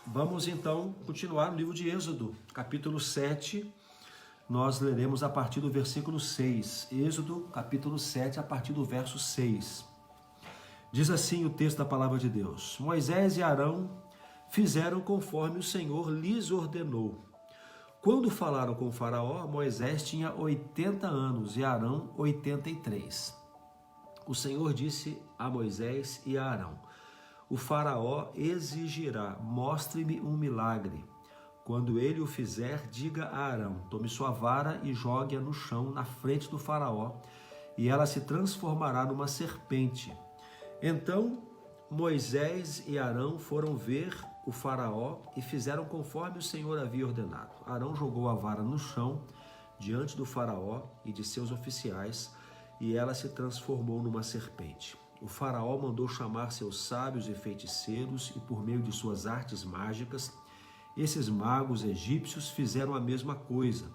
Vamos então continuar no livro de Êxodo, capítulo 7, nós leremos a partir do versículo 6. Êxodo, capítulo 7, a partir do verso 6. Diz assim o texto da palavra de Deus: Moisés e Arão fizeram conforme o Senhor lhes ordenou. Quando falaram com o faraó, Moisés tinha 80 anos e Arão 83. O Senhor disse a Moisés e a Arão: O faraó exigirá, mostre-me um milagre. Quando ele o fizer, diga a Arão: tome sua vara e jogue-a no chão na frente do faraó, e ela se transformará numa serpente. Então Moisés e Arão foram ver o faraó e fizeram conforme o Senhor havia ordenado. Arão jogou a vara no chão diante do faraó e de seus oficiais, e ela se transformou numa serpente. O faraó mandou chamar seus sábios e feiticeiros, e por meio de suas artes mágicas, esses magos egípcios fizeram a mesma coisa.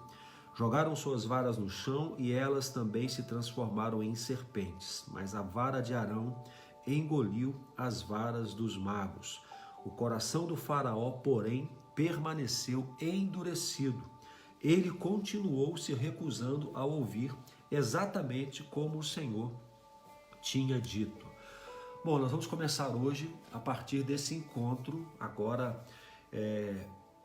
Jogaram suas varas no chão e elas também se transformaram em serpentes. Mas a vara de Arão engoliu as varas dos magos. O coração do faraó, porém, permaneceu endurecido. Ele continuou se recusando a ouvir, exatamente como o Senhor tinha dito. Bom, nós vamos começar hoje a partir desse encontro. Agora,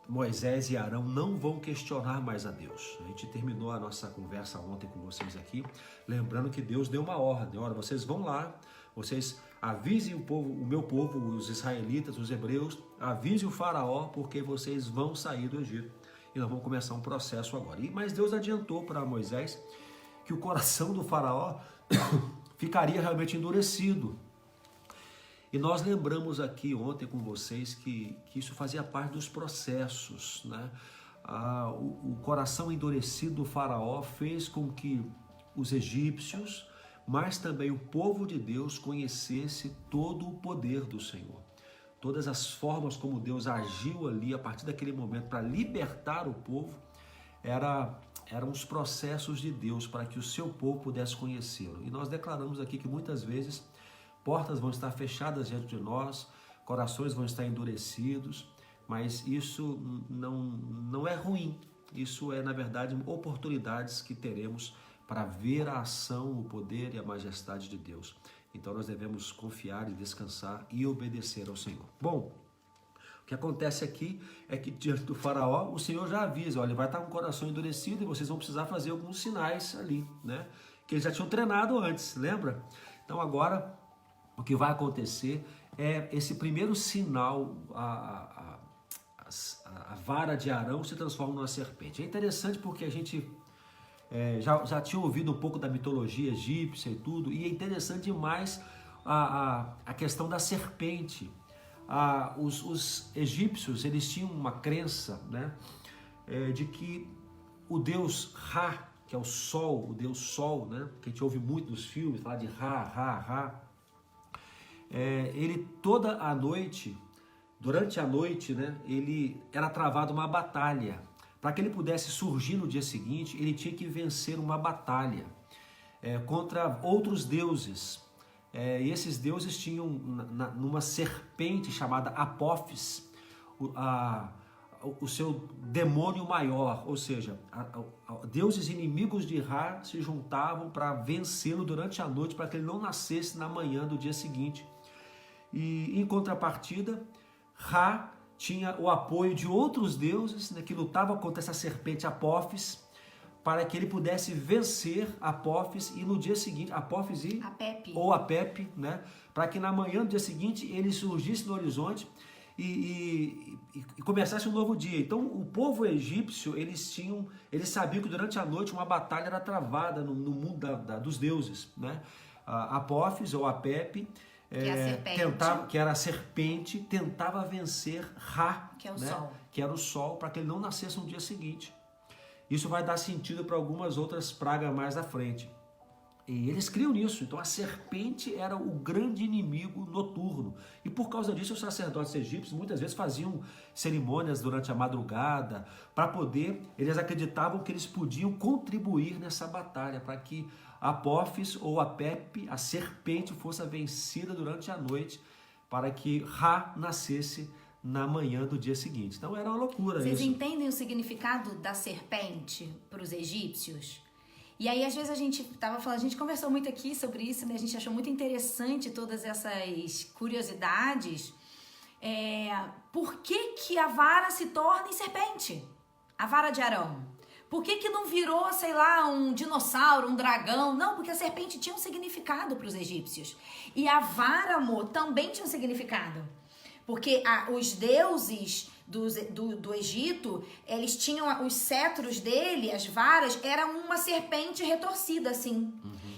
Moisés e Arão não vão questionar mais a Deus. A gente terminou a nossa conversa ontem com vocês aqui, lembrando que Deus deu uma ordem: olha, vocês vão lá, vocês avisem o povo, o meu povo, os israelitas, os hebreus, avisem o faraó, porque vocês vão sair do Egito. E nós vamos começar um processo agora. Mas Deus adiantou para Moisés que o coração do faraó ficaria realmente endurecido. E nós lembramos aqui ontem com vocês que isso fazia parte dos processos, né? O coração endurecido do faraó fez com que os egípcios, mas também o povo de Deus, conhecesse todo o poder do Senhor. Todas as formas como Deus agiu ali a partir daquele momento para libertar o povo, eram os processos de Deus para que o seu povo pudesse conhecê-lo. E nós declaramos aqui que muitas vezes portas vão estar fechadas diante de nós, corações vão estar endurecidos, mas isso não é ruim. Isso é, na verdade, oportunidades que teremos para ver a ação, o poder e a majestade de Deus. Então nós devemos confiar e descansar e obedecer ao Senhor. Bom, o que acontece aqui é que diante do faraó, o Senhor já avisa: olha, vai estar com o coração endurecido e vocês vão precisar fazer alguns sinais ali, né? Que eles já tinham treinado antes, lembra? Então agora o que vai acontecer é esse primeiro sinal: a vara de Arão se transforma numa serpente. É interessante porque a gente já tinha ouvido um pouco da mitologia egípcia e tudo, e é interessante demais a questão da serpente. Os egípcios, eles tinham uma crença, né, de que o deus Ra, que é o sol, o deus sol, né, que a gente ouve muito nos filmes, falar de Ra, ele toda a noite, durante a noite, né, ele era travado uma batalha. Para que ele pudesse surgir no dia seguinte, ele tinha que vencer uma batalha contra outros deuses. E esses deuses tinham numa serpente chamada Apófis o seu demônio maior, ou seja, deuses inimigos de Ra se juntavam para vencê-lo durante a noite, para que ele não nascesse na manhã do dia seguinte. E em contrapartida, Ra tinha o apoio de outros deuses, né, que lutavam contra essa serpente Apófis, para que ele pudesse vencer Apófis e no dia seguinte, Apófis e Apep, né, para que na manhã do dia seguinte ele surgisse no horizonte e começasse um novo dia. Então o povo egípcio, eles sabiam que durante a noite uma batalha era travada no mundo dos deuses, né? Apófis ou Apep, que era a serpente, tentava vencer Ra, que é o né? sol. Que era o sol, para que ele não nascesse no dia seguinte. Isso vai dar sentido para algumas outras pragas mais à frente. E eles criam nisso. Então a serpente era o grande inimigo noturno. E por causa disso, os sacerdotes egípcios muitas vezes faziam cerimônias durante a madrugada para poder, eles acreditavam que eles podiam contribuir nessa batalha, para que Apófis ou Apep, a serpente, fosse vencida durante a noite para que Ra nascesse na manhã do dia seguinte. Então era uma loucura. Vocês isso. entendem o significado da serpente para os egípcios? E aí, às vezes, a gente conversou muito aqui sobre isso, né? A gente achou muito interessante todas essas curiosidades. Por que a vara se torna em serpente? A vara de Arão. Por que não virou, sei lá, um dinossauro, um dragão? Não, porque a serpente tinha um significado para os egípcios. E a vara, amor, também tinha um significado. Porque os deuses do Egito, eles tinham os cetros dele, as varas, eram uma serpente retorcida, assim.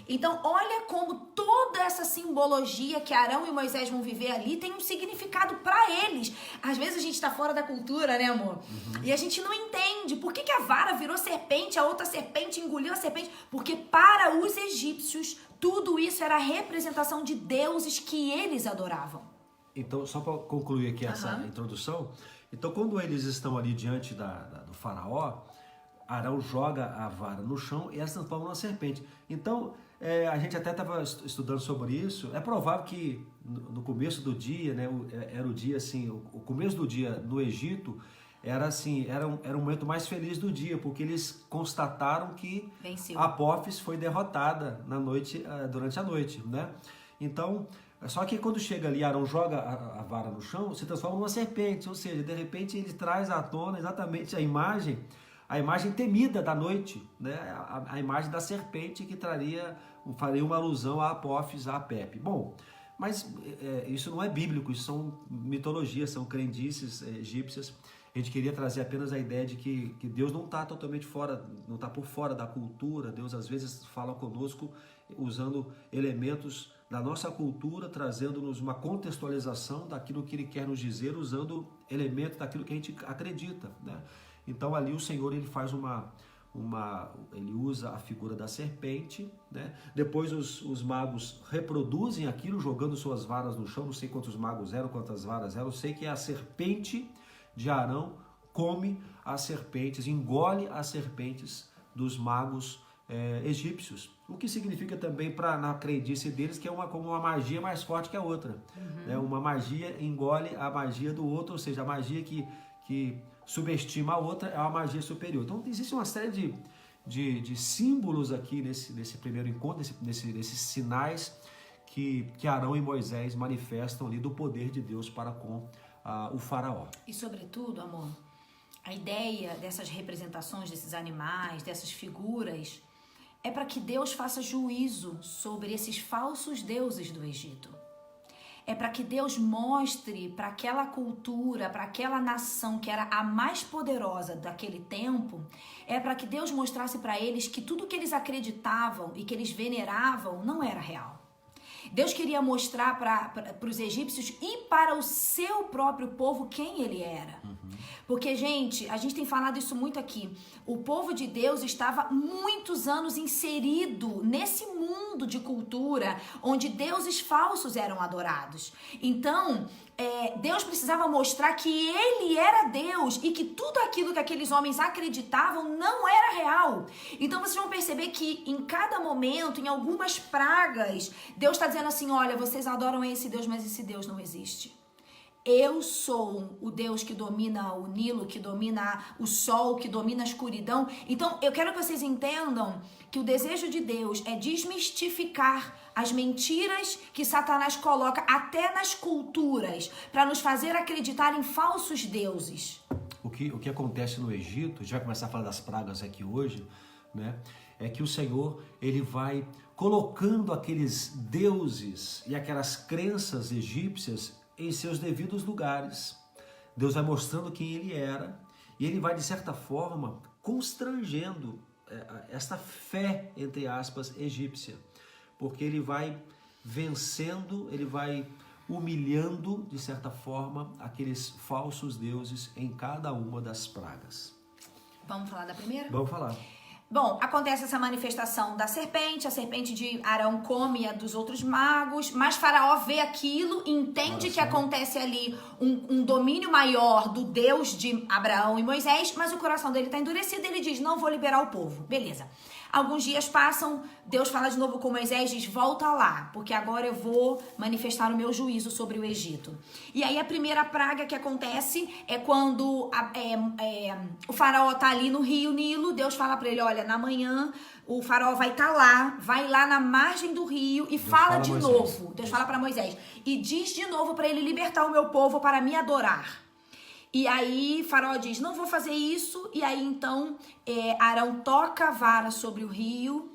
Então, olha como toda essa simbologia que Arão e Moisés vão viver ali tem um significado para eles. Às vezes a gente tá fora da cultura, né, amor? E a gente não entende. Por que a vara virou serpente, a outra serpente engoliu a serpente? Porque para os egípcios, tudo isso era a representação de deuses que eles adoravam. Então, só para concluir aqui essa introdução, então quando eles estão ali diante do faraó, Arão joga a vara no chão e ela se transforma numa serpente. Então, a gente até estava estudando sobre isso. É provável que no começo do dia, né, era o dia assim, o começo do dia no Egito era assim, era um momento mais feliz do dia, porque eles constataram que Apófis foi derrotada durante a noite, né? Então, só que quando chega ali, Arão joga a vara no chão, se transforma numa serpente, ou seja, de repente ele traz à tona exatamente a imagem temida da noite, né? A imagem da serpente que faria uma alusão a Apófis, a Pepe. Bom, mas isso não é bíblico, isso são mitologias, são crendices egípcias. A gente queria trazer apenas a ideia de que Deus não está totalmente fora, não está por fora da cultura. Deus às vezes fala conosco usando elementos da nossa cultura, trazendo-nos uma contextualização daquilo que Ele quer nos dizer, usando elementos daquilo que a gente acredita, né? Então ali o Senhor ele faz ele usa a figura da serpente, né? Depois os magos reproduzem aquilo jogando suas varas no chão. Não sei quantos magos eram, quantas varas eram. Eu sei que a serpente de Arão come as serpentes, engole as serpentes dos magos egípcios. O que significa também na crendice deles que é como uma magia mais forte que a outra. Né? Uma magia engole a magia do outro, ou seja, a magia que subestima a outra é uma magia superior. Então existe uma série de símbolos aqui nesse primeiro encontro, nesses sinais que Arão e Moisés manifestam ali do poder de Deus para com o faraó. E sobretudo, amor, a ideia dessas representações, desses animais, dessas figuras, é para que Deus faça juízo sobre esses falsos deuses do Egito. É para que Deus mostre para aquela cultura, para aquela nação que era a mais poderosa daquele tempo, é para que Deus mostrasse para eles que tudo que eles acreditavam e que eles veneravam não era real. Deus queria mostrar para os egípcios e para o seu próprio povo quem ele era. Porque, gente, a gente tem falado isso muito aqui. O povo de Deus estava muitos anos inserido nesse mundo de cultura onde deuses falsos eram adorados. Então, Deus precisava mostrar que ele era Deus e que tudo aquilo que aqueles homens acreditavam não era real. Então, vocês vão perceber que em cada momento, em algumas pragas, Deus está dizendo assim, olha, vocês adoram esse Deus, mas esse Deus não existe. Eu sou o Deus que domina o Nilo, que domina o sol, que domina a escuridão. Então, eu quero que vocês entendam que o desejo de Deus é desmistificar as mentiras que Satanás coloca até nas culturas para nos fazer acreditar em falsos deuses. O que acontece no Egito, a gente vai começar a falar das pragas aqui hoje, né? É que o Senhor ele vai colocando aqueles deuses e aquelas crenças egípcias em seus devidos lugares. Deus vai mostrando quem ele era e ele vai, de certa forma, constrangendo esta fé, entre aspas, egípcia, porque ele vai vencendo, ele vai humilhando, de certa forma, aqueles falsos deuses em cada uma das pragas. Vamos falar da primeira? Vamos falar. Bom, acontece essa manifestação da serpente, a serpente de Arão come a dos outros magos, mas Faraó vê aquilo, entende que acontece ali um domínio maior do Deus de Abraão e Moisés, mas o coração dele está endurecido e ele diz, não vou liberar o povo. Beleza. Alguns dias passam, Deus fala de novo com Moisés, diz, volta lá, porque agora eu vou manifestar o meu juízo sobre o Egito. E aí a primeira praga que acontece é quando o faraó tá ali no rio Nilo, Deus fala para ele, olha, na manhã o faraó vai estar lá, vai lá na margem do rio e fala de novo. Deus fala para Moisés e diz de novo para ele libertar o meu povo para me adorar. E aí faraó diz, não vou fazer isso. E aí então Arão toca a vara sobre o rio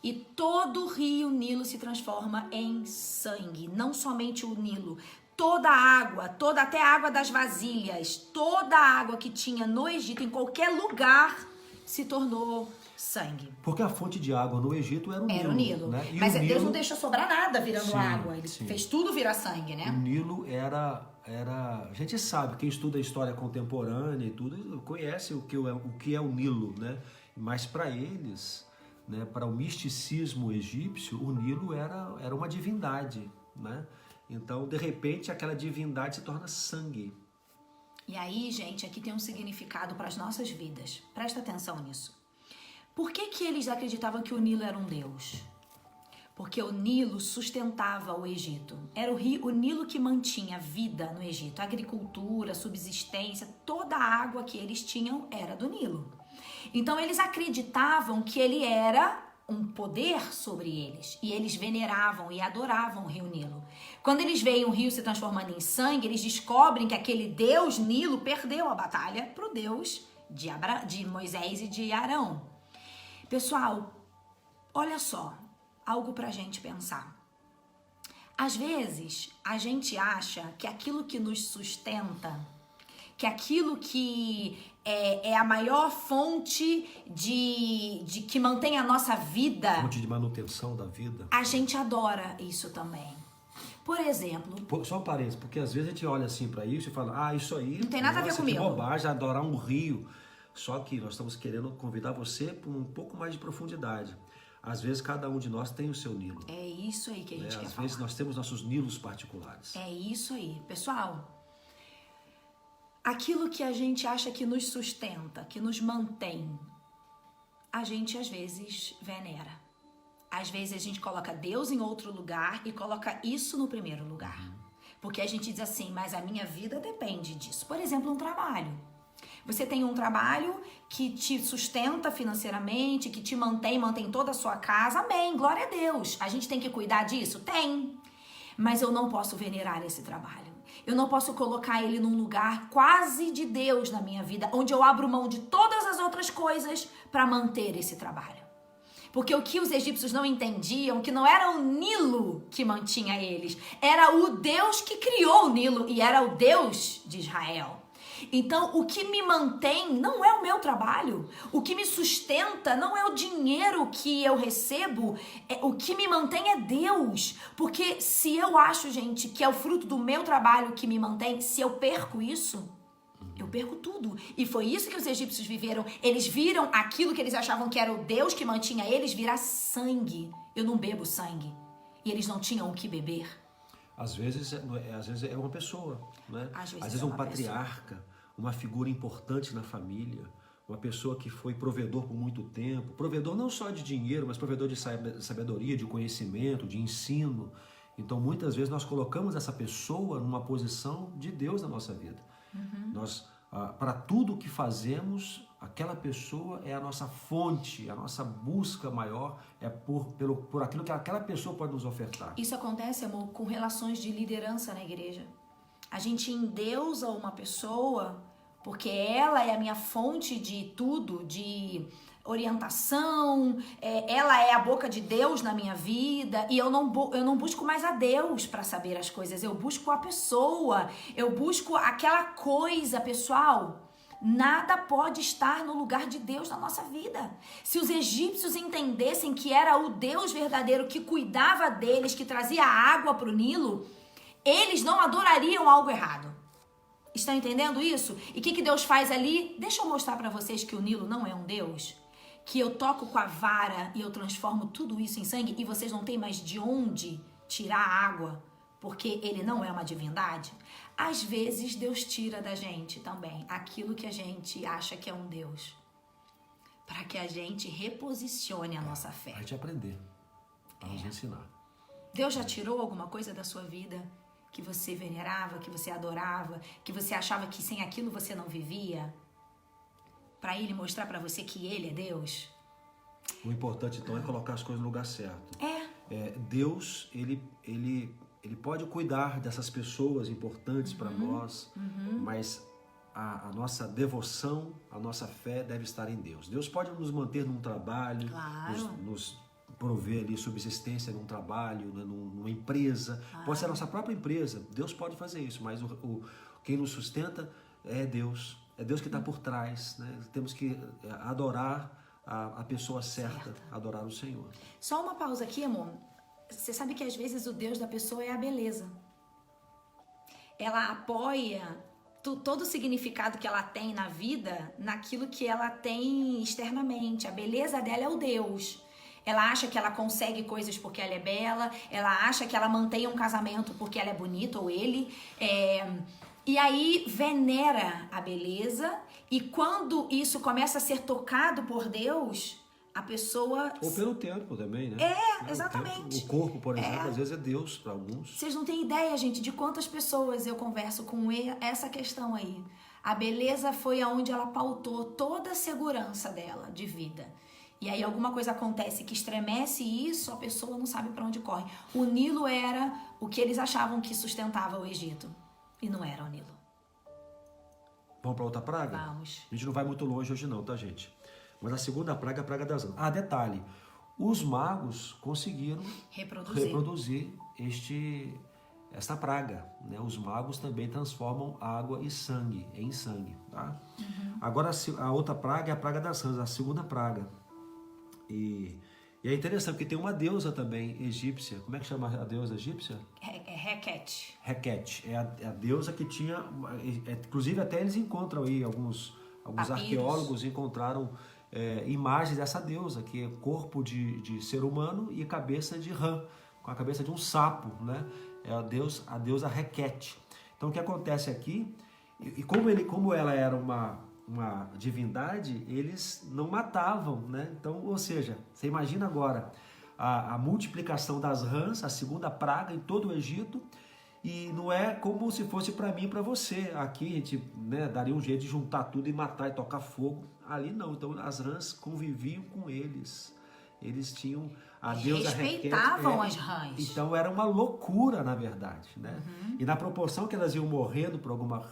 e todo o rio Nilo se transforma em sangue. Não somente o Nilo, toda a água, até a água das vasilhas, toda a água que tinha no Egito, em qualquer lugar, se tornou sangue. Porque a fonte de água no Egito era o Nilo. Era o Nilo. Né? Mas Deus não deixou sobrar nada virando água. Ele sim. fez tudo virar sangue, né? O Nilo era... A gente sabe, quem estuda a história contemporânea e tudo, conhece o que é o Nilo, né? Mas para eles, né, para o misticismo egípcio, o Nilo era uma divindade, né? Então, de repente, aquela divindade se torna sangue. E aí, gente, aqui tem um significado para as nossas vidas. Presta atenção nisso. Por que eles acreditavam que o Nilo era um deus? Porque o Nilo sustentava o Egito. Era o Nilo que mantinha vida no Egito. Agricultura, subsistência, toda a água que eles tinham era do Nilo. Então eles acreditavam que ele era um poder sobre eles. E eles veneravam e adoravam o rio Nilo. Quando eles veem o rio se transformando em sangue, eles descobrem que aquele deus Nilo perdeu a batalha para o Deus de Moisés e de Arão. Pessoal, olha só. Algo pra gente pensar. Às vezes, a gente acha que aquilo que nos sustenta, que aquilo que é a maior fonte de que mantém a nossa vida... Fonte de manutenção da vida. A gente adora isso também. Por exemplo... Só um parênteses, porque às vezes a gente olha assim pra isso e fala, isso aí... Não tem nada a ver comigo. Que bobagem, adorar um rio. Só que nós estamos querendo convidar você para um pouco mais de profundidade. Às vezes cada um de nós tem o seu Nilo. É isso aí que a gente quer falar. Às vezes nós temos nossos Nilos particulares. É isso aí. Pessoal, aquilo que a gente acha que nos sustenta, que nos mantém, a gente às vezes venera. Às vezes a gente coloca Deus em outro lugar e coloca isso no primeiro lugar. Porque a gente diz assim, mas a minha vida depende disso. Por exemplo, um trabalho. Você tem um trabalho que te sustenta financeiramente, que te mantém toda a sua casa. Amém, glória a Deus. A gente tem que cuidar disso? Tem. Mas eu não posso venerar esse trabalho. Eu não posso colocar ele num lugar quase de Deus na minha vida, onde eu abro mão de todas as outras coisas para manter esse trabalho. Porque o que os egípcios não entendiam, que não era o Nilo que mantinha eles, era o Deus que criou o Nilo e era o Deus de Israel. Então, o que me mantém não é o meu trabalho. O que me sustenta não é o dinheiro que eu recebo. O que me mantém é Deus. Porque se eu acho, gente, que é o fruto do meu trabalho que me mantém, se eu perco isso, eu perco tudo. E foi isso que os egípcios viveram. Eles viram aquilo que eles achavam que era o Deus que mantinha eles virar sangue. Eu não bebo sangue. E eles não tinham o que beber. Às vezes é uma pessoa, né? Às vezes é um patriarca, uma figura importante na família, uma pessoa que foi provedor por muito tempo, provedor não só de dinheiro, mas provedor de sabedoria, de conhecimento, de ensino. Então, muitas vezes nós colocamos essa pessoa numa posição de Deus na nossa vida. Nós, para tudo que fazemos, aquela pessoa é a nossa fonte, a nossa busca maior é por aquilo que aquela pessoa pode nos ofertar. Isso acontece, amor, com relações de liderança na igreja. A gente endeusa uma pessoa porque ela é a minha fonte de tudo, de orientação, ela é a boca de Deus na minha vida e eu não busco mais a Deus para saber as coisas, eu busco a pessoa, eu busco aquela coisa, pessoal. Nada pode estar no lugar de Deus na nossa vida. Se os egípcios entendessem que era o Deus verdadeiro que cuidava deles, que trazia água para o Nilo, eles não adorariam algo errado. Estão entendendo isso? E o que Deus faz ali? Deixa eu mostrar para vocês que o Nilo não é um Deus. Que eu toco com a vara e eu transformo tudo isso em sangue e vocês não têm mais de onde tirar a água, porque ele não é uma divindade. Às vezes Deus tira da gente também aquilo que a gente acha que é um Deus. para que a gente reposicione a nossa fé. A gente aprender, para nos ensinar. Deus já tirou alguma coisa da sua vida que você venerava, que você adorava, que você achava que sem aquilo você não vivia? Para Ele mostrar para você que Ele é Deus? O importante, então, é colocar as coisas no lugar certo. Deus, ele pode cuidar dessas pessoas importantes para nós, mas a nossa devoção, a nossa fé deve estar em Deus. Deus pode nos manter num trabalho, Claro. nos prover ali subsistência num trabalho, né, numa empresa. Pode ser a nossa própria empresa. Deus pode fazer isso, mas quem nos sustenta é Deus. É Deus que está por trás, né? Temos que adorar a pessoa certa, adorar o Senhor. Só uma pausa aqui, amor. Você sabe que às vezes o Deus da pessoa é a beleza. Ela apoia todo o significado que ela tem na vida naquilo que ela tem externamente. A beleza dela é o Deus. Ela acha que ela consegue coisas porque ela é bela, ela acha que ela mantém um casamento porque ela é bonita, ou ele. E aí venera a beleza, e quando isso começa a ser tocado por Deus, a pessoa... Ou pelo tempo também, né? Exatamente. O corpo, por exemplo, às vezes é Deus para alguns. Vocês não têm ideia, gente, de quantas pessoas eu converso com essa questão aí. A beleza foi aonde ela pautou toda a segurança dela de vida. E aí alguma coisa acontece que estremece isso, a pessoa não sabe para onde corre. O Nilo era o que eles achavam que sustentava o Egito. E não era o Nilo. Vamos para outra praga? Vamos. A gente não vai muito longe hoje não, tá, gente? Mas a segunda praga é a praga das rãs. Detalhe. Os magos conseguiram reproduzir esta praga, né? Os magos também transformam água e sangue em sangue, tá? Agora a outra praga é a praga das rãs, a segunda praga. E é interessante porque tem uma deusa também egípcia. Como é que chama a deusa egípcia? Requete. Requete. É a deusa que tinha... inclusive até eles encontram aí, alguns arqueólogos encontraram imagens dessa deusa, que é corpo de ser humano e cabeça de rã, com a cabeça de um sapo, né? É a deusa Requete. Então o que acontece aqui, e como ela era uma divindade, eles não matavam, né? Então, ou seja, você imagina agora a multiplicação das rãs, a segunda praga em todo o Egito, e não é como se fosse para mim e para você. Aqui a gente, né, daria um jeito de juntar tudo e matar e tocar fogo. Ali não, então as rãs conviviam com eles. Eles tinham a deusa Requete. Respeitavam as rãs. Então era uma loucura, na verdade, né? E na proporção que elas iam morrendo por alguma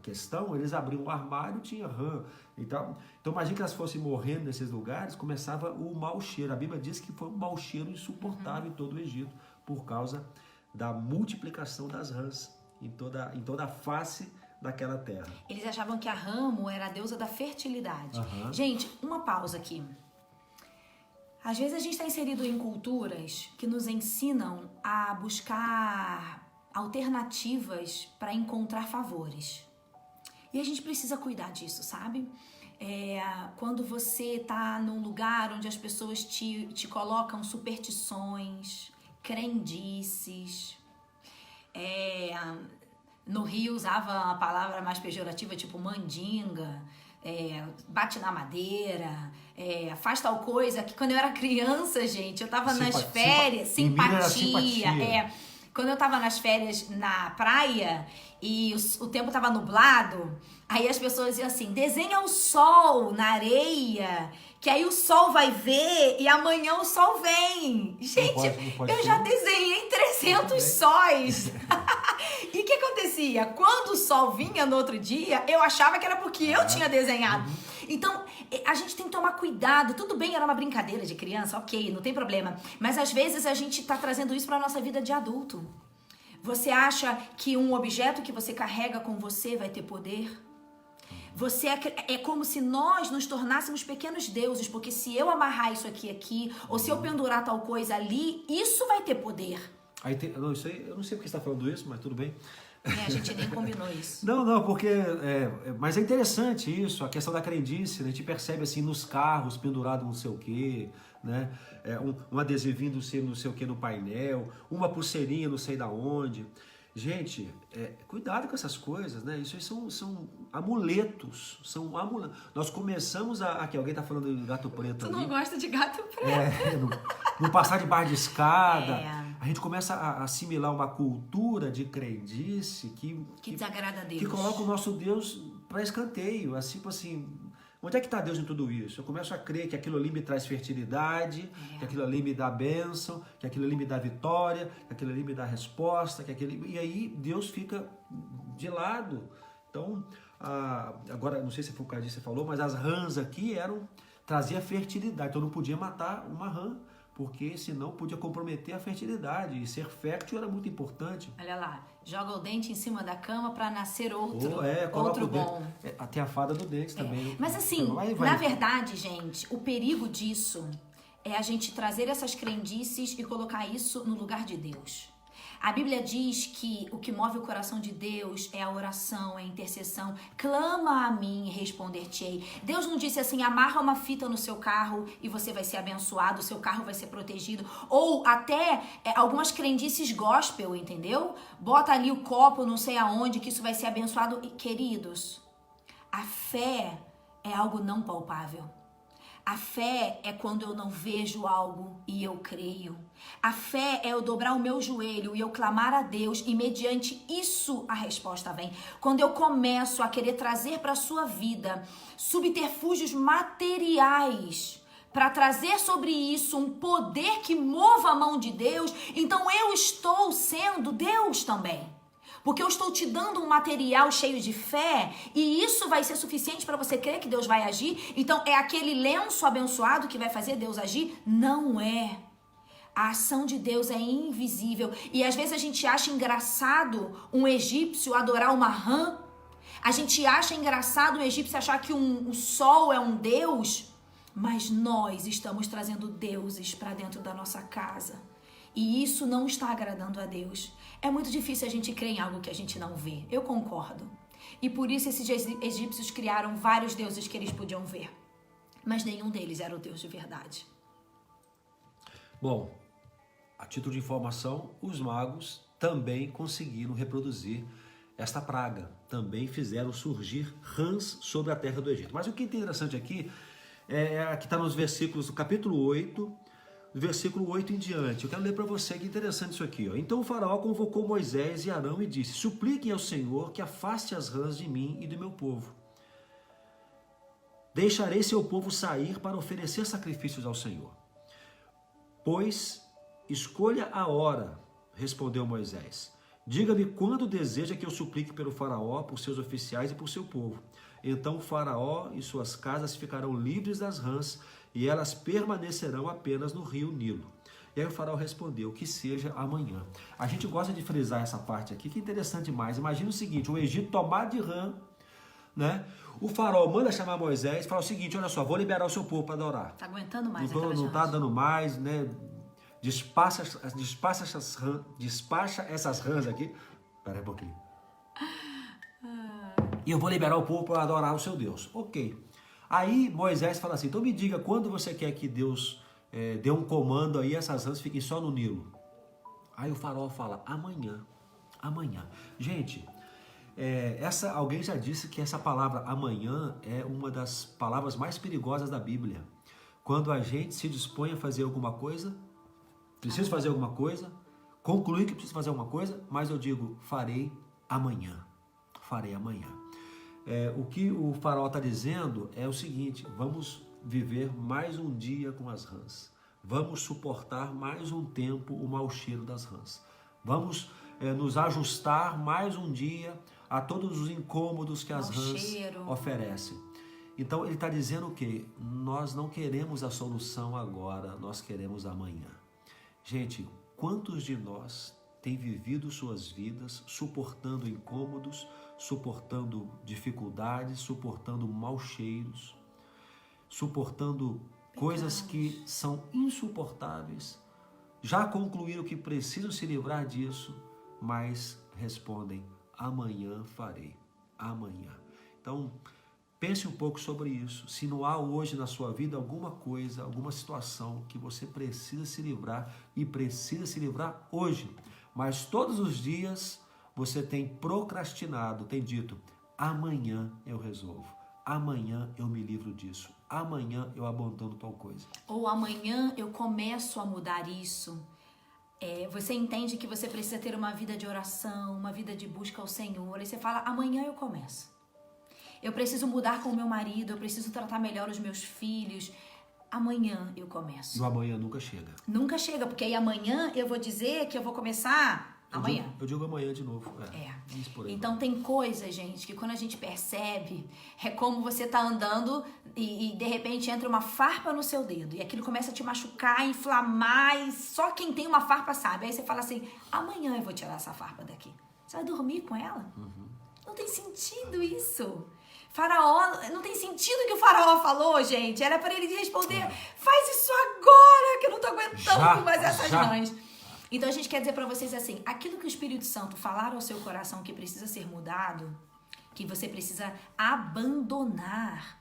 questão, eles abriam um armário, tinha rã. Então imagina que elas fossem morrendo nesses lugares, começava o mau cheiro. A Bíblia diz que foi um mau cheiro insuportável em todo o Egito, por causa da multiplicação das rãs em toda a face daquela terra. Eles achavam que a Ramo era a deusa da fertilidade. Gente, uma pausa aqui. Às vezes a gente está inserido em culturas que nos ensinam a buscar alternativas para encontrar favores. E a gente precisa cuidar disso, sabe? Quando você está num lugar onde as pessoas te colocam superstições, crendices. No Rio usava uma palavra mais pejorativa, tipo mandinga, bate na madeira, faz tal coisa. Que quando eu era criança, gente, eu tava nas férias, simpatia. Quando eu tava nas férias na praia e o tempo tava nublado, aí as pessoas diziam assim: desenha o sol na areia, que aí o sol vai ver e amanhã o sol vem. Gente, eu já desenhei 300 sóis. E o que acontecia? Quando o sol vinha no outro dia, eu achava que era porque eu tinha desenhado. Então, a gente tem que tomar cuidado. Tudo bem, era uma brincadeira de criança, ok, não tem problema. Mas às vezes a gente tá trazendo isso pra nossa vida de adulto. Você acha que um objeto que você carrega com você vai ter poder? Você é como se nós nos tornássemos pequenos deuses, porque se eu amarrar isso aqui, ou se eu pendurar tal coisa ali, isso vai ter poder. Isso aí, eu não sei porque você está falando isso, mas tudo bem. A gente nem combinou isso. Não, porque... mas é interessante isso, a questão da crendice, né? A gente percebe assim nos carros, pendurado não sei o quê, né? Um adesivinho não sei o quê no painel, uma pulseirinha não sei da onde. Gente, cuidado com essas coisas, né? Isso aí são amuletos, Nós começamos aqui, alguém tá falando de gato preto ali. Tu não gosta de gato preto? No passar de barra de escada, É. a gente começa a assimilar uma cultura de crendice que desagrada a Deus. Que coloca o nosso Deus para escanteio, assim, onde é que está Deus em tudo isso? Eu começo a crer que aquilo ali me traz fertilidade, que aquilo ali me dá bênção, que aquilo ali me dá vitória, que aquilo ali me dá resposta, e aí Deus fica de lado. Então, agora, não sei se foi o caso que você falou, mas as rãs aqui trazia fertilidade, então não podia matar uma rã, porque senão podia comprometer a fertilidade, e ser fértil era muito importante. Olha lá, joga o dente em cima da cama para nascer outro outro bom. Tem a fada do dente também. Mas assim, na verdade, gente, o perigo disso é a gente trazer essas crendices e colocar isso no lugar de Deus. A Bíblia diz que o que move o coração de Deus é a oração, é a intercessão. Clama a mim e responder-te-ei. Deus não disse assim, amarra uma fita no seu carro e você vai ser abençoado, o seu carro vai ser protegido. Ou até algumas crendices gospel, entendeu? Bota ali o copo não sei aonde que isso vai ser abençoado. E, queridos, a fé é algo não palpável. A fé é quando eu não vejo algo e eu creio. A fé é eu dobrar o meu joelho e eu clamar a Deus e mediante isso a resposta vem. Quando eu começo a querer trazer para a sua vida subterfúgios materiais para trazer sobre isso um poder que mova a mão de Deus, então eu estou sendo Deus também. Porque eu estou te dando um material cheio de fé e isso vai ser suficiente para você crer que Deus vai agir. Então é aquele lenço abençoado que vai fazer Deus agir? Não é. A ação de Deus é invisível. E às vezes a gente acha engraçado um egípcio adorar uma rã. A gente acha engraçado um egípcio achar que o sol é um deus. Mas nós estamos trazendo deuses para dentro da nossa casa. E isso não está agradando a Deus. É muito difícil a gente crer em algo que a gente não vê. Eu concordo. E por isso esses egípcios criaram vários deuses que eles podiam ver. Mas nenhum deles era o Deus de verdade. Bom, a título de informação, os magos também conseguiram reproduzir esta praga. Também fizeram surgir rãs sobre a terra do Egito. Mas o que é interessante aqui que está nos versículos do capítulo 8, do versículo 8 em diante. Eu quero ler para você que é interessante isso aqui. Ó. Então o faraó convocou Moisés e Arão e disse: supliquem ao Senhor que afaste as rãs de mim e do meu povo. Deixarei seu povo sair para oferecer sacrifícios ao Senhor. Pois escolha a hora, respondeu Moisés. Diga-me quando deseja que eu suplique pelo faraó, por seus oficiais e por seu povo. Então o faraó e suas casas ficarão livres das rãs e elas permanecerão apenas no rio Nilo. E aí o faraó respondeu, que seja amanhã. A gente gosta de frisar essa parte aqui, que é interessante demais. Imagina o seguinte, o Egito tomado de rã, né? O faraó manda chamar Moisés e fala o seguinte, olha só, vou liberar o seu povo para adorar. Tá aguentando mais Não tá dando mais, né? Despacha essas rãs aqui. Espera aí um pouquinho. E eu vou liberar o povo para adorar o seu Deus. Ok. Aí Moisés fala assim, então me diga quando você quer que Deus dê um comando aí, essas rãs fiquem só no Nilo. Aí o faraó fala, amanhã. Gente, alguém já disse que essa palavra amanhã é uma das palavras mais perigosas da Bíblia. Quando a gente se dispõe a fazer alguma coisa, preciso fazer alguma coisa, concluir que preciso fazer alguma coisa, mas eu digo, farei amanhã. O que o faraó está dizendo é o seguinte, vamos viver mais um dia com as rãs. Vamos suportar mais um tempo o mau cheiro das rãs. Vamos nos ajustar mais um dia a todos os incômodos que as rãs oferecem. Então ele está dizendo o quê? Nós não queremos a solução agora, nós queremos amanhã. Gente, quantos de nós têm vivido suas vidas suportando incômodos, suportando dificuldades, suportando maus cheiros, suportando coisas que são insuportáveis, já concluíram que precisam se livrar disso, mas respondem, amanhã farei, amanhã. Então, pense um pouco sobre isso. Se não há hoje na sua vida alguma coisa, alguma situação que você precisa se livrar e precisa se livrar hoje, mas todos os dias você tem procrastinado, tem dito, amanhã eu resolvo, amanhã eu me livro disso, amanhã eu abandono tal coisa. Ou amanhã eu começo a mudar isso. Você entende que você precisa ter uma vida de oração, uma vida de busca ao Senhor, e você fala, amanhã eu começo. Eu preciso mudar com o meu marido, eu preciso tratar melhor os meus filhos. Amanhã eu começo. E o amanhã nunca chega. Nunca chega, porque aí amanhã eu vou dizer que eu vou começar amanhã. Eu digo amanhã de novo. Então tem coisas, gente, que quando a gente percebe, é como você tá andando e de repente entra uma farpa no seu dedo. E aquilo começa a te machucar, inflamar, e só quem tem uma farpa sabe. Aí você fala assim, amanhã eu vou tirar essa farpa daqui. Você vai dormir com ela? Não tem sentido isso. Faraó, não tem sentido o que o faraó falou, gente. Era para ele responder, faz isso agora, que eu não tô aguentando mais essas mães. Então a gente quer dizer para vocês assim, aquilo que o Espírito Santo falar ao seu coração que precisa ser mudado, que você precisa abandonar,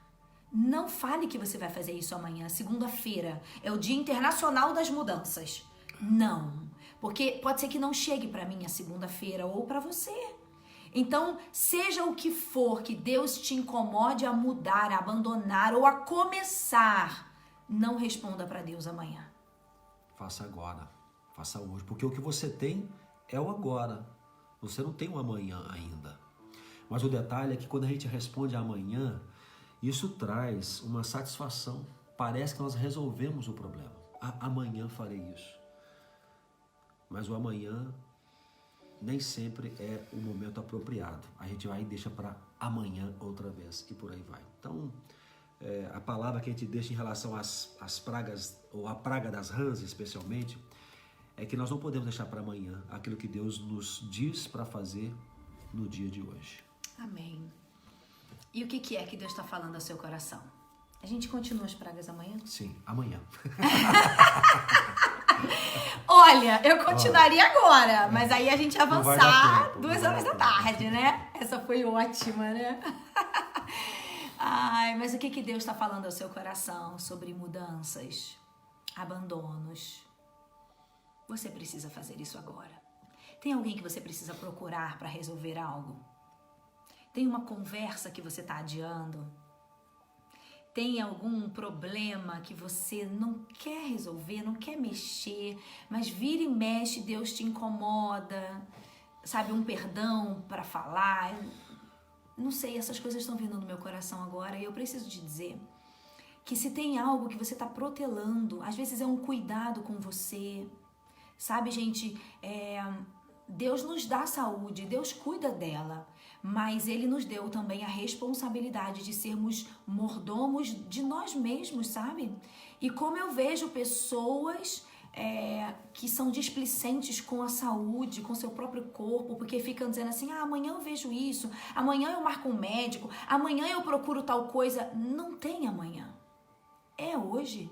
não fale que você vai fazer isso amanhã, segunda-feira, é o Dia Internacional das Mudanças. Não, porque pode ser que não chegue para mim a segunda-feira ou para você. Então, seja o que for que Deus te incomode a mudar, a abandonar ou a começar, não responda para Deus amanhã. Faça agora, faça hoje, porque o que você tem é o agora. Você não tem o amanhã ainda. Mas o detalhe é que quando a gente responde amanhã, isso traz uma satisfação. Parece que nós resolvemos o problema. Amanhã farei isso. Mas o amanhã nem sempre é o momento apropriado. A gente vai e deixa para amanhã outra vez e por aí vai. Então, a palavra que a gente deixa em relação às pragas, ou a praga das rãs especialmente, é que nós não podemos deixar para amanhã aquilo que Deus nos diz para fazer no dia de hoje. Amém. E o que é que Deus está falando ao seu coração? A gente continua as pragas amanhã? Sim, amanhã. Olha, eu continuaria agora, mas aí a gente avançar 2 horas da tarde, né? Essa foi ótima, né? Ai, mas o que Deus está falando ao seu coração sobre mudanças, abandonos? Você precisa fazer isso agora. Tem alguém que você precisa procurar para resolver algo? Tem uma conversa que você está adiando? Tem algum problema que você não quer resolver, não quer mexer, mas vira e mexe, Deus te incomoda, sabe, um perdão para falar? Não sei, essas coisas estão vindo no meu coração agora e eu preciso te dizer que se tem algo que você está protelando, às vezes é um cuidado com você, sabe, gente, Deus nos dá saúde, Deus cuida dela, mas Ele nos deu também a responsabilidade de sermos mordomos de nós mesmos, sabe? E como eu vejo pessoas que são displicentes com a saúde, com seu próprio corpo, porque ficam dizendo assim, amanhã eu vejo isso, amanhã eu marco um médico, amanhã eu procuro tal coisa. Não tem amanhã. É hoje,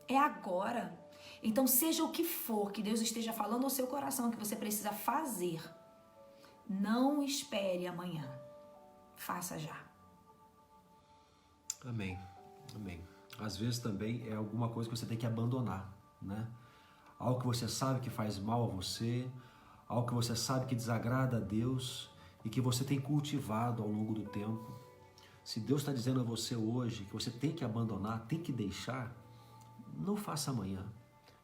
é agora. Então, seja o que for que Deus esteja falando ao seu coração que você precisa fazer, não espere amanhã. Faça já. Amém. Amém. Às vezes também é alguma coisa que você tem que abandonar, né? Algo que você sabe que faz mal a você, algo que você sabe que desagrada a Deus e que você tem cultivado ao longo do tempo. Se Deus está dizendo a você hoje que você tem que abandonar, tem que deixar, não faça amanhã.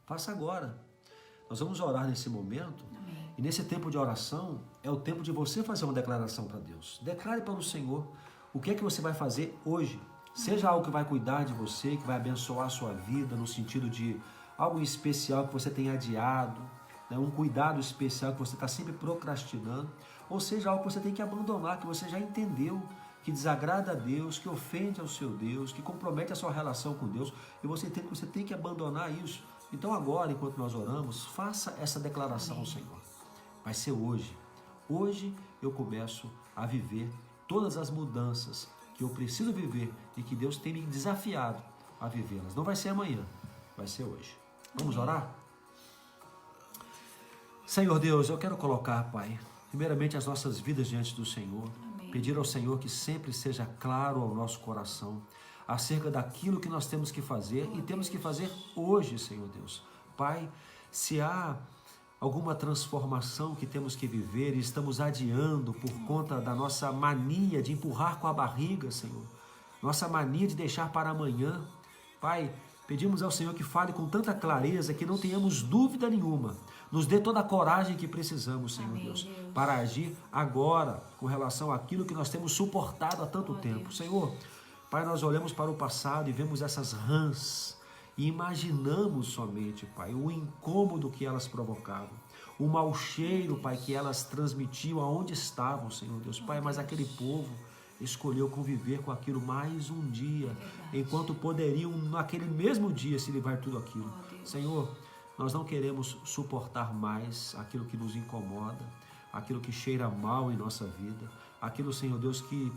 Faça agora. Nós vamos orar nesse momento. Amém. E nesse tempo de oração é o tempo de você fazer uma declaração para Deus. Declare para o Senhor o que é que você vai fazer hoje. Seja algo que vai cuidar de você, que vai abençoar a sua vida, no sentido de algo especial que você tem adiado, né? Um cuidado especial que você está sempre procrastinando, ou seja, algo que você tem que abandonar, que você já entendeu, que desagrada a Deus, que ofende ao seu Deus, que compromete a sua relação com Deus, e você entende que você tem que abandonar isso. Então agora, enquanto nós oramos, faça essa declaração ao Senhor. Vai ser hoje. Hoje eu começo a viver todas as mudanças que eu preciso viver e que Deus tem me desafiado a vivê-las. Não vai ser amanhã, vai ser hoje. Vamos orar? Senhor Deus, eu quero colocar, Pai, primeiramente as nossas vidas diante do Senhor. Amém. Pedir ao Senhor que sempre seja claro ao nosso coração acerca daquilo que nós temos que fazer e temos que fazer hoje, Senhor Deus. Pai, se há alguma transformação que temos que viver e estamos adiando por conta da nossa mania de empurrar com a barriga, Senhor. Nossa mania de deixar para amanhã. Pai, pedimos ao Senhor que fale com tanta clareza que não tenhamos dúvida nenhuma. Nos dê toda a coragem que precisamos, Senhor Deus, para agir agora com relação àquilo que nós temos suportado há tanto tempo. Senhor, Pai, nós olhamos para o passado e vemos essas rãs e imaginamos somente, Pai, o incômodo que elas provocavam, o mau cheiro, Pai, que elas transmitiam aonde estavam, Senhor Deus. Pai, mas aquele povo escolheu conviver com aquilo mais um dia, enquanto poderiam, naquele mesmo dia, se livrar de tudo aquilo. Senhor, nós não queremos suportar mais aquilo que nos incomoda, aquilo que cheira mal em nossa vida, aquilo, Senhor Deus, que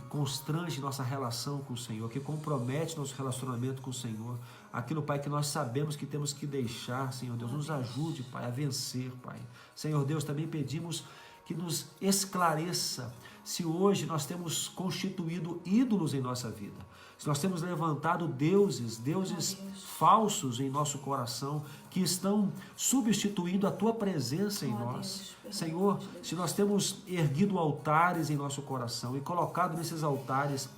constrange nossa relação com o Senhor, que compromete nosso relacionamento com o Senhor, aquilo, Pai, que nós sabemos que temos que deixar, Senhor Deus, nos ajude, Pai, a vencer, Pai. Senhor Deus, também pedimos que nos esclareça se hoje nós temos constituído ídolos em nossa vida, se nós temos levantado deuses falsos em nosso coração, que estão substituindo a Tua presença em nós. Senhor, se nós temos erguido altares em nosso coração e colocado nesses altares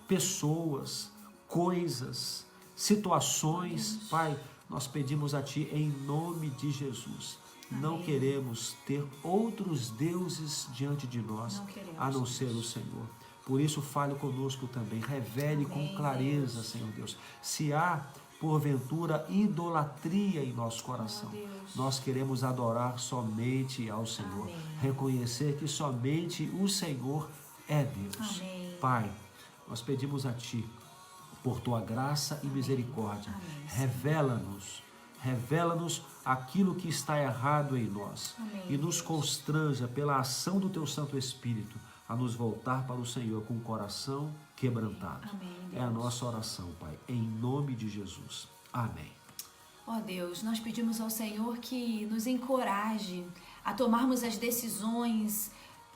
pessoas, coisas, situações, Pai, nós pedimos a Ti em nome de Jesus. Não queremos ter outros deuses diante de nós, a não ser o Senhor. Por isso, fale conosco também, revele com clareza, Senhor Deus, se há, porventura, idolatria em nosso coração. Nós queremos adorar somente ao Senhor, reconhecer que somente o Senhor é Deus. Pai, nós pedimos a Ti, por Tua graça e misericórdia, revela-nos aquilo que está errado em nós e nos constranja pela ação do Teu Santo Espírito a nos voltar para o Senhor com o coração quebrantado. É a nossa oração, Pai, em nome de Jesus. Amém. Ó Deus, nós pedimos ao Senhor que nos encoraje a tomarmos as decisões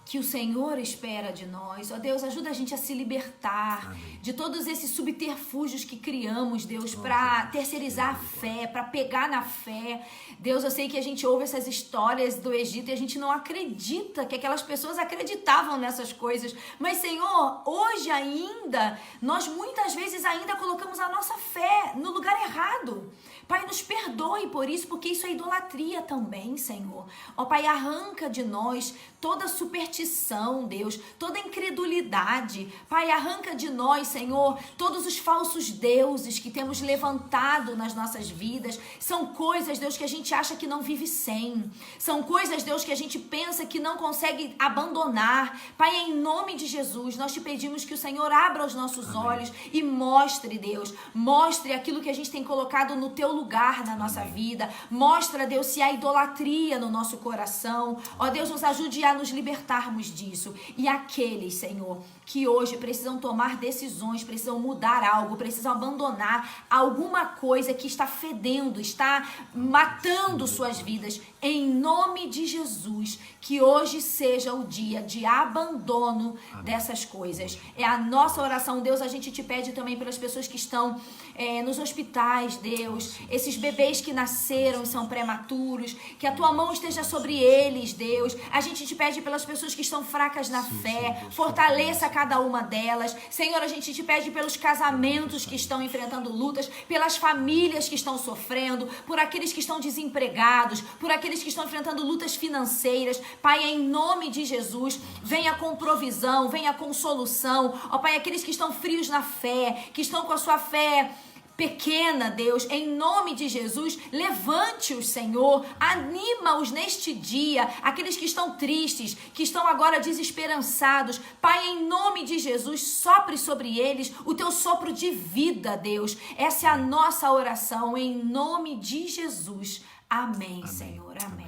que o Senhor espera de nós. Ó Deus, ajuda a gente a se libertar de todos esses subterfúgios que criamos, Deus, para terceirizar a fé, para pegar na fé. Deus, eu sei que a gente ouve essas histórias do Egito e a gente não acredita que aquelas pessoas acreditavam nessas coisas. Mas, Senhor, hoje ainda, nós muitas vezes ainda colocamos a nossa fé no lugar errado. Pai, nos perdoe por isso, porque isso é idolatria também, Senhor. Ó Pai, arranca de nós toda superstição, Deus, toda incredulidade. Pai, arranca de nós, Senhor, todos os falsos deuses que temos levantado nas nossas vidas. São coisas, Deus, que a gente acha que não vive sem. São coisas, Deus, que a gente pensa que não consegue abandonar. Pai, em nome de Jesus, nós te pedimos que o Senhor abra os nossos olhos e mostre, Deus, mostre aquilo que a gente tem colocado no Teu lugar na nossa vida. Mostra, Deus, se há idolatria no nosso coração. Ó Deus, nos ajude a nos libertarmos disso. E aqueles, Senhor, que hoje precisam tomar decisões, precisam mudar algo, precisam abandonar alguma coisa que está fedendo, está matando suas vidas, em nome de Jesus, que hoje seja o dia de abandono dessas coisas. É a nossa oração, Deus. A gente te pede também pelas pessoas que estão nos hospitais, Deus, esses bebês que nasceram e são prematuros, que a Tua mão esteja sobre eles, Deus. A gente te pede pelas pessoas que estão fracas na fé, fortaleça cada uma delas. Senhor, a gente te pede pelos casamentos que estão enfrentando lutas, pelas famílias que estão sofrendo, por aqueles que estão desempregados, por aqueles que estão enfrentando lutas financeiras. Pai, em nome de Jesus, venha com provisão, venha com solução. Ó Pai, aqueles que estão frios na fé, que estão com a sua fé pequena, Deus, em nome de Jesus, levante-os, Senhor, anima-os neste dia, aqueles que estão tristes, que estão agora desesperançados. Pai, em nome de Jesus, sopre sobre eles o Teu sopro de vida, Deus. Essa é a nossa oração, em nome de Jesus. Amém, Senhor, amém.